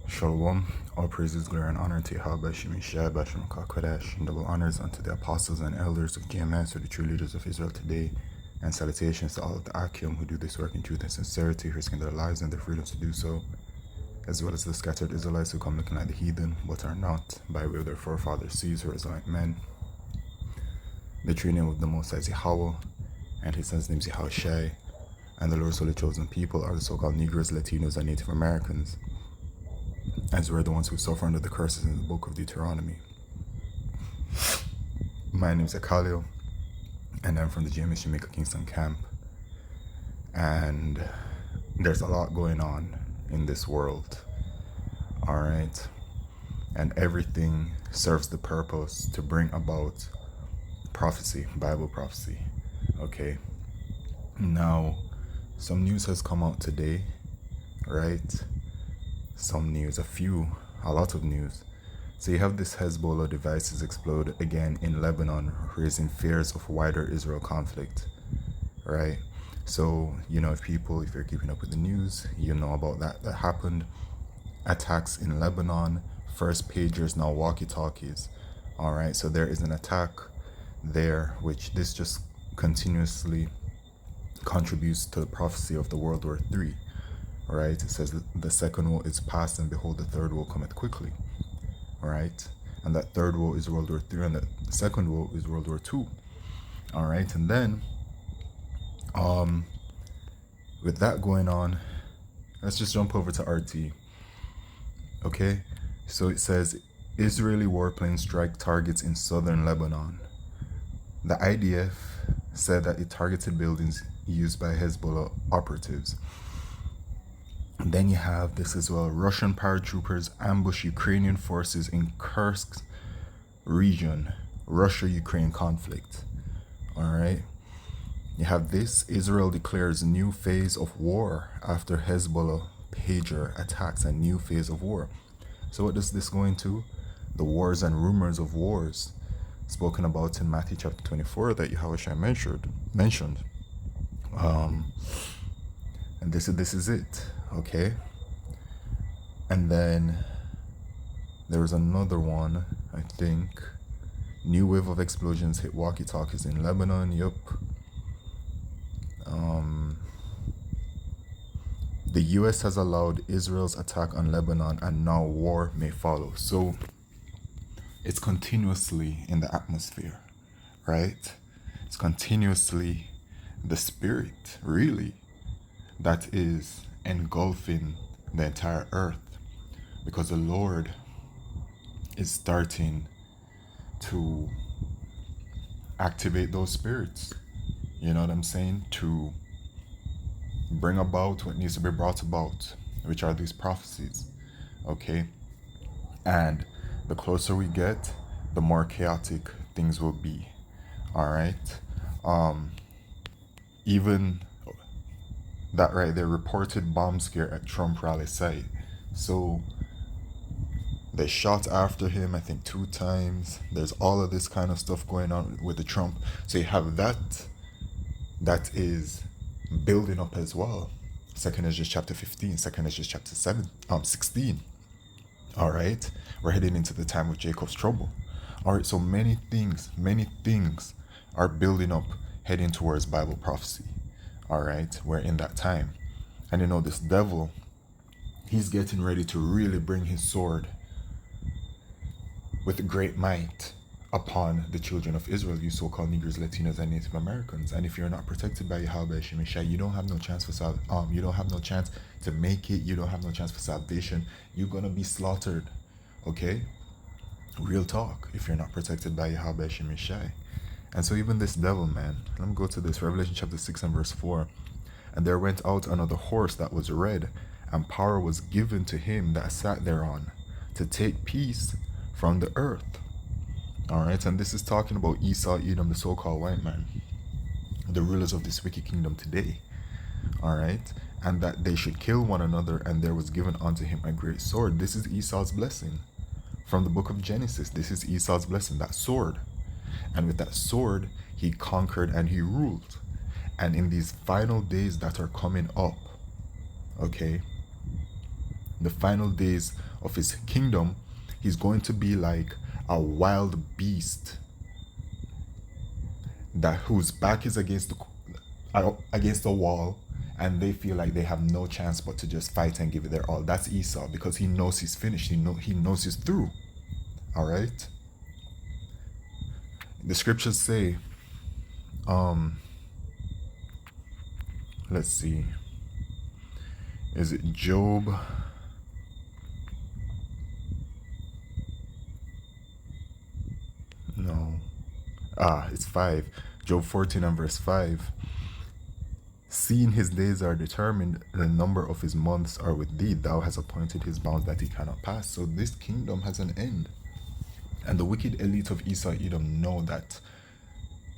Shalom, all praises, glory, and honor to Yahweh, Shemishai, Bashem, Kodesh, and double honors unto the apostles and elders of GMS, or the true leaders of Israel today, and salutations to all of the Akim who do this work in truth and sincerity, risking their lives and their freedoms to do so, as well as the scattered Israelites who come looking like the heathen, but are not, by way of their forefathers, Caesar, Israelite men. The true name of the Most High is Yahweh, and his son's name is Yahushai, and the Lord's holy chosen people are the so-called Negroes, Latinos, and Native Americans, as we're the ones who suffer under the curses in the book of Deuteronomy. My name is Akalio, and I'm from the GMS Jamaica Kingston camp. And there's a lot going on in this world, all right? And everything serves the purpose to bring about prophecy, Bible prophecy, okay? Now, some news has come out today, right? Some news, a lot of news. So you have this Hezbollah devices explode again in Lebanon, raising fears of wider Israel conflict, right? So, if you're keeping up with the news, you know about that happened. Attacks in Lebanon, first pagers, now walkie-talkies, all right? So there is an attack there, which this just continuously contributes to the prophecy of the World War III. Right, it says that the second woe is past, and behold, the third woe cometh quickly. Right, and that third woe is World War III, and that second woe is World War II. All right, and then, with that going on, let's just jump over to RT. Okay, so it says Israeli warplanes strike targets in southern Lebanon. The IDF said that it targeted buildings used by Hezbollah operatives. And then you have this as well. Russian paratroopers ambush Ukrainian forces in Kursk region. Russia-Ukraine conflict. All right. You have this. Israel declares new phase of war after Hezbollah pager attacks. A new phase of war. So what does this go into? The wars and rumors of wars spoken about in Matthew chapter 24 that Yahushua mentioned. And this is it. Okay, and then there was another one, I think. New wave of explosions hit walkie-talkies in Lebanon. Yup. The US has allowed Israel's attack on Lebanon, and now war may follow. So it's continuously in the atmosphere, right? It's continuously the spirit, really, that is engulfing the entire earth, because the Lord is starting to activate those spirits, you know what I'm saying, to bring about what needs to be brought about, which are these prophecies, okay? And the closer we get, the more chaotic things will be, all right? Even that right there, reported bomb scare at Trump rally site. So they shot after him, I think 2 times. There's all of this kind of stuff going on with the Trump. So you have that is building up as well. 2nd Ezra chapter 15, 2nd Ezra chapter 16. All right, we're heading into the time of Jacob's trouble. All right, so many things are building up, heading towards Bible prophecy. All right, we're in that time. And this devil, he's getting ready to really bring his sword with great might upon the children of Israel, you so-called Negroes, Latinos, and Native Americans. And if you're not protected by Yahweh Shemishai, you don't have no chance you don't have no chance to make it. You don't have no chance for salvation. You're gonna be slaughtered. Okay? Real talk. If you're not protected by Yahweh Shemishai. And so even this devil, man, let me go to this, Revelation chapter 6 and verse 4. And there went out another horse that was red, and power was given to him that sat thereon, to take peace from the earth. All right, and this is talking about Esau, Edom, the so-called white man, the rulers of this wicked kingdom today. All right, and that they should kill one another, and there was given unto him a great sword. This is Esau's blessing. From the book of Genesis, this is Esau's blessing, that sword. And with that sword, he conquered and he ruled. And in these final days that are coming up, okay, the final days of his kingdom, he's going to be like a wild beast that whose back is against the wall, and they feel like they have no chance but to just fight and give it their all. That's Esau, because he knows he's finished. He knows he's through. All right. The scriptures say, let's see, is it Job? No. It's 5. Job 14 and verse 5. Seeing his days are determined, the number of his months are with thee. Thou hast appointed his bounds that he cannot pass. So this kingdom has an end. And the wicked elite of Esau Edom know that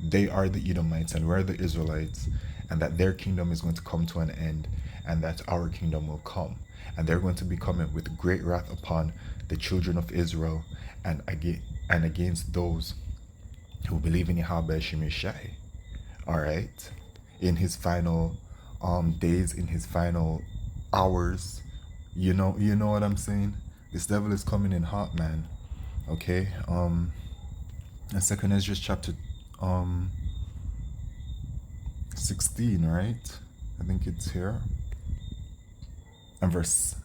they are the Edomites and we're the Israelites, and that their kingdom is going to come to an end, and that our kingdom will come. And they're going to be coming with great wrath upon the children of Israel and against those who believe in Yahweh Shemeshai. All right, in his final days, in his final hours, you know what I'm saying. This devil is coming in hot, man. Okay. And Second Ezra chapter 16, right? I think it's here. And verse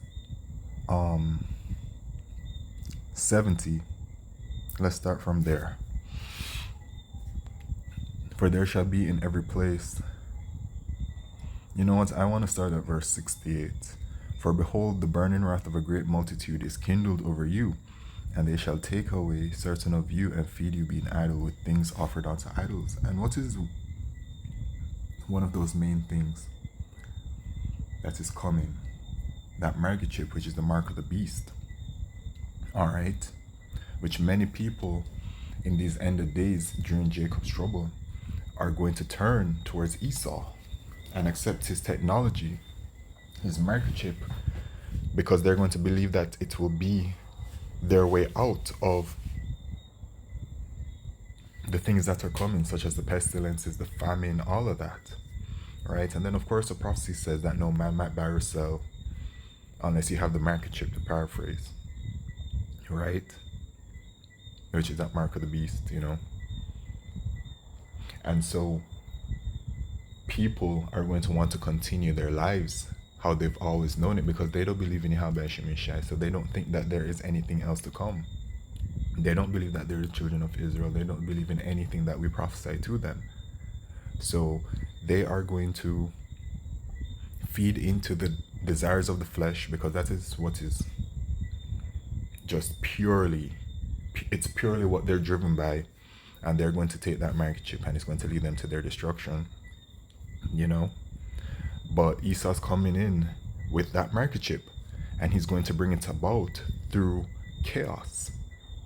70. Let's start from there. For there shall be in every place. You know what? I want to start at verse 68. For behold, the burning wrath of a great multitude is kindled over you, and they shall take away certain of you and feed you, being idle with things offered unto idols. And what is one of those main things that is coming? That microchip, which is the mark of the beast. All right, which many people in these end of days during Jacob's trouble are going to turn towards Esau and accept his technology, his microchip, because they're going to believe that it will be their way out of the things that are coming, such as the pestilences, the famine, all of that, right? And then, of course, the prophecy says that no man might buy or sell unless you have the microchip, to paraphrase, right? Which is that mark of the beast, And so people are going to want to continue their lives how they've always known it, because they don't believe in Yahweh Shemeshai, so they don't think that there is anything else to come. They don't believe that they're the children of Israel. They don't believe in anything that we prophesy to them. So they are going to feed into the desires of the flesh, because that is what is just purely, it's purely what they're driven by. And they're going to take that microchip and it's going to lead them to their destruction, But Esau's coming in with that microchip, and he's going to bring it about through chaos,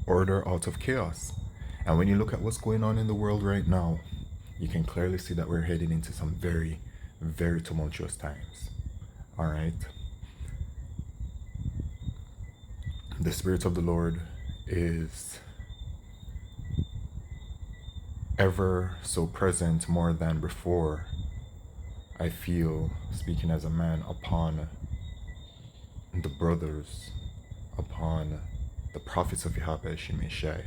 order out of chaos. And when you look at what's going on in the world right now, you can clearly see that we're heading into some very, very tumultuous times. All right. The Spirit of the Lord is ever so present, more than before. I feel, speaking as a man, upon the brothers, upon the prophets of Yahweh Shemeshai.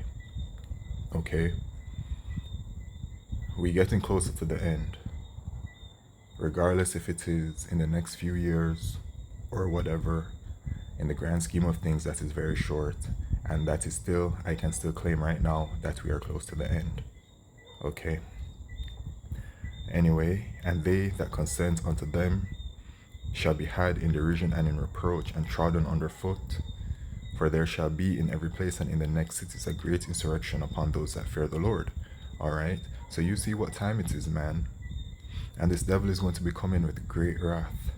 Okay? We're getting closer to the end. Regardless if it is in the next few years or whatever, in the grand scheme of things, that is very short. And that is still, I can still claim right now that we are close to the end. Okay? Anyway, and they that consent unto them shall be had in derision and in reproach, and trodden under foot. For there shall be in every place and in the next cities a great insurrection upon those that fear the Lord. All right? So you see what time it is, man. And this devil is going to be coming with great wrath.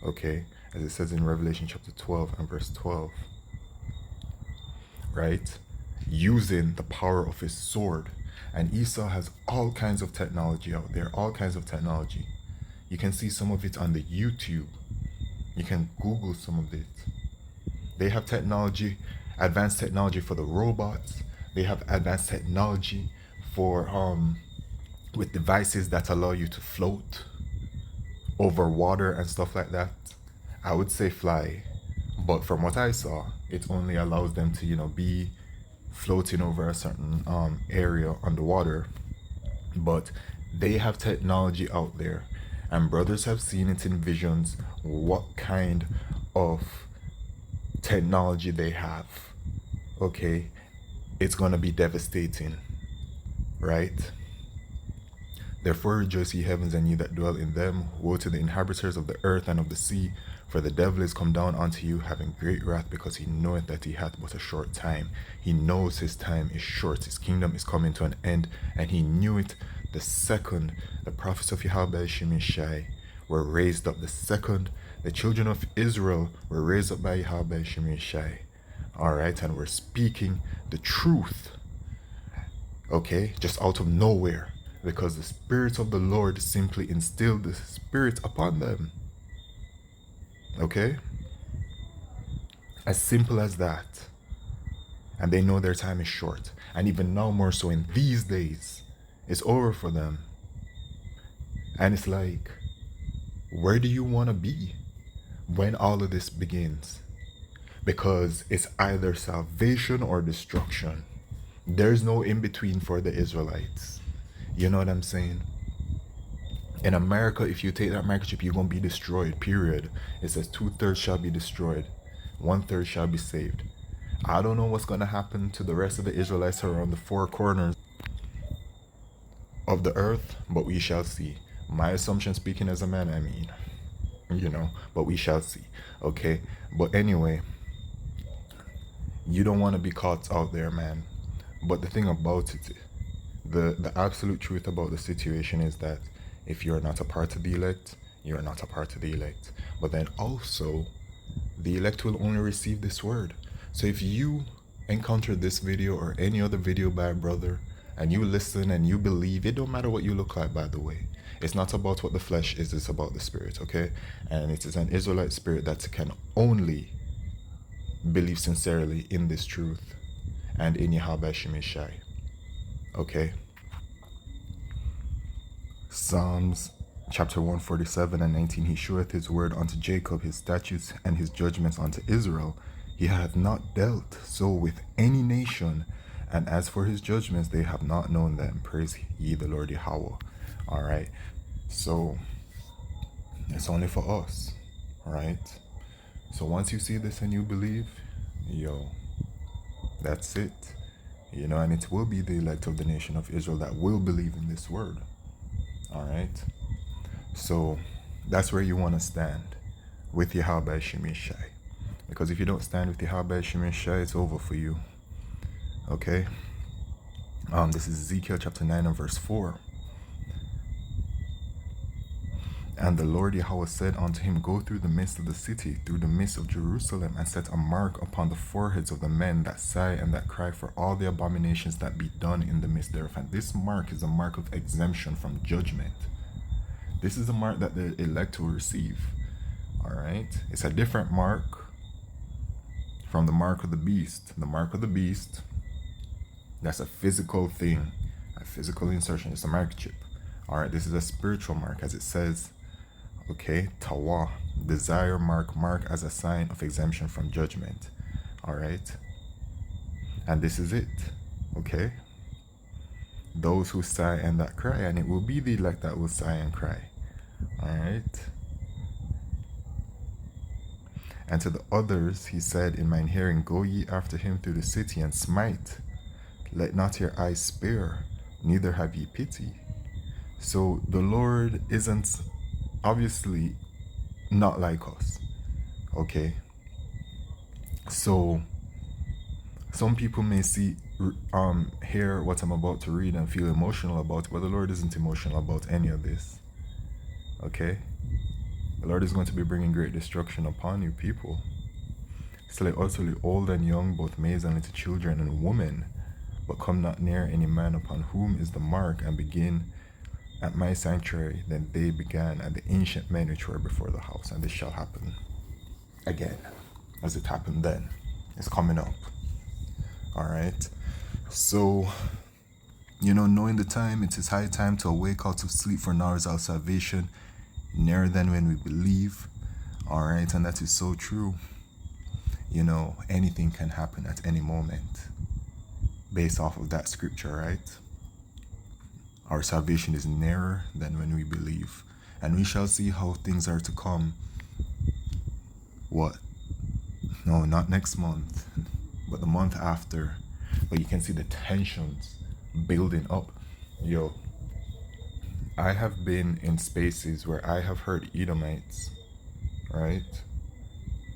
Okay? As it says in Revelation chapter 12 and verse 12. Right? Using the power of his sword. And Esau has all kinds of technology out there, all kinds of technology. You can see some of it on the YouTube. You can Google some of it. They have technology, advanced technology for the robots. They have advanced technology for with devices that allow you to float over water and stuff like that. I would say fly, But from what I saw, it only allows them to, be floating over a certain area underwater. But they have technology out there, and brothers have seen it in visions what kind of technology they have. Okay, it's gonna be devastating, right? Therefore rejoice, ye heavens, and ye that dwell in them. Woe to the inhabitants of the earth and of the sea, for the devil is come down unto you, having great wrath, because he knoweth that he hath but a short time. He knows his time is short, his kingdom is coming to an end, and he knew it the second the prophets of Yahweh Shemishai were raised up. The second the children of Israel were raised up by Yahweh Shemishai. Alright, and we're speaking the truth. Okay, just out of nowhere, because the Spirit of the Lord simply instilled the Spirit upon them. Okay, as simple as that. And they know their time is short, and even now more so in these days, it's over for them. And it's like, where do you want to be when all of this begins? Because it's either salvation or destruction. There's no in between for the Israelites. You know what I'm saying? In America, if you take that microchip, you're going to be destroyed, period. It says 2/3 shall be destroyed, 1/3 shall be saved. I don't know what's going to happen to the rest of the Israelites around the four corners of the earth, but we shall see. My assumption, speaking as a man, I mean, but we shall see. Okay? But anyway, you don't want to be caught out there, man. But the thing about it, the absolute truth about the situation is that if you're not a part of the elect, you're not a part of the elect. But then also, the elect will only receive this word. So if you encounter this video or any other video by a brother, and you listen and you believe, it don't matter what you look like, by the way. It's not about what the flesh is, it's about the spirit, okay? And it is an Israelite spirit that can only believe sincerely in this truth and in Yahweh Shemishai. Okay? Psalms chapter 147 and 19. He showeth his word unto Jacob, his statutes and his judgments unto Israel. He hath not dealt so with any nation, and as for his judgments, they have not known them. Praise ye the Lord Yahweh. Alright, so it's only for us. Alright, so once you see this and you believe, that's it. And it will be the elect of the nation of Israel that will believe in this word. Alright, so that's where you want to stand with Yahweh Shemishai. Because if you don't stand with Yahweh Shemishai, it's over for you. Okay? This is Ezekiel chapter 9 and verse 4. And the Lord Yahweh said unto him, Go through the midst of the city, through the midst of Jerusalem, and set a mark upon the foreheads of the men that sigh and that cry for all the abominations that be done in the midst thereof. And this mark is a mark of exemption from judgment. This is a mark that the elect will receive. Alright? It's a different mark from the mark of the beast. The mark of the beast, that's a physical thing, a physical insertion. It's a microchip. Alright, this is a spiritual mark, as it says. Okay, Tawa, desire mark as a sign of exemption from judgment. Alright, and this is it. Okay, those who sigh and that cry, and it will be the elect that will sigh and cry. Alright, and to the others he said in mine hearing, Go ye after him through the city and smite. Let not your eyes spare, neither have ye pity. So the Lord isn't obviously not like us. Okay, so some people may hear what I'm about to read and feel emotional about it, but the Lord isn't emotional about any of this. Okay, the Lord is going to be bringing great destruction upon you people. Slay utterly old and young, both maids and little children and women, but come not near any man upon whom is the mark, and begin at my sanctuary. Then they began at the ancient men which were before the house. And this shall happen again, as it happened then. It's coming up. Alright, so knowing the time, it is high time to awake out of sleep, for now is our salvation nearer than when we believe. Alright, and that is so true. anything can happen at any moment based off of that scripture, right? Our salvation is nearer than when we believe. And we shall see how things are to come. What? No, not next month, but the month after. But you can see the tensions building up. Yo, I have been in spaces where I have heard Edomites, right,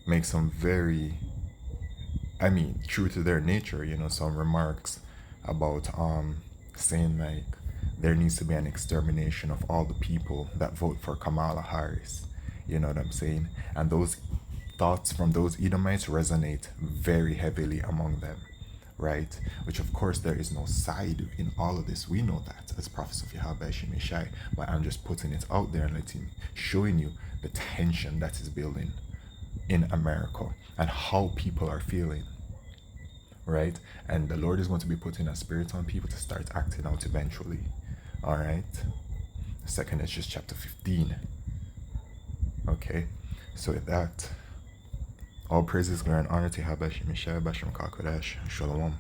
make some very, true to their nature, some remarks about saying like there needs to be an extermination of all the people that vote for Kamala Harris. You know what I'm saying? And those thoughts from those Edomites resonate very heavily among them, right? Which of course there is no side in all of this. We know that as prophets of Yahweh Shemeshai, but I'm just putting it out there and showing you the tension that is building in America and how people are feeling, right? And the Lord is going to be putting a spirit on people to start acting out eventually. All right. Second is just chapter 15. Okay. So with that, all praises, glory, and honor to Yahweh Shemeshai, Bashem Kakodesh, Shalom.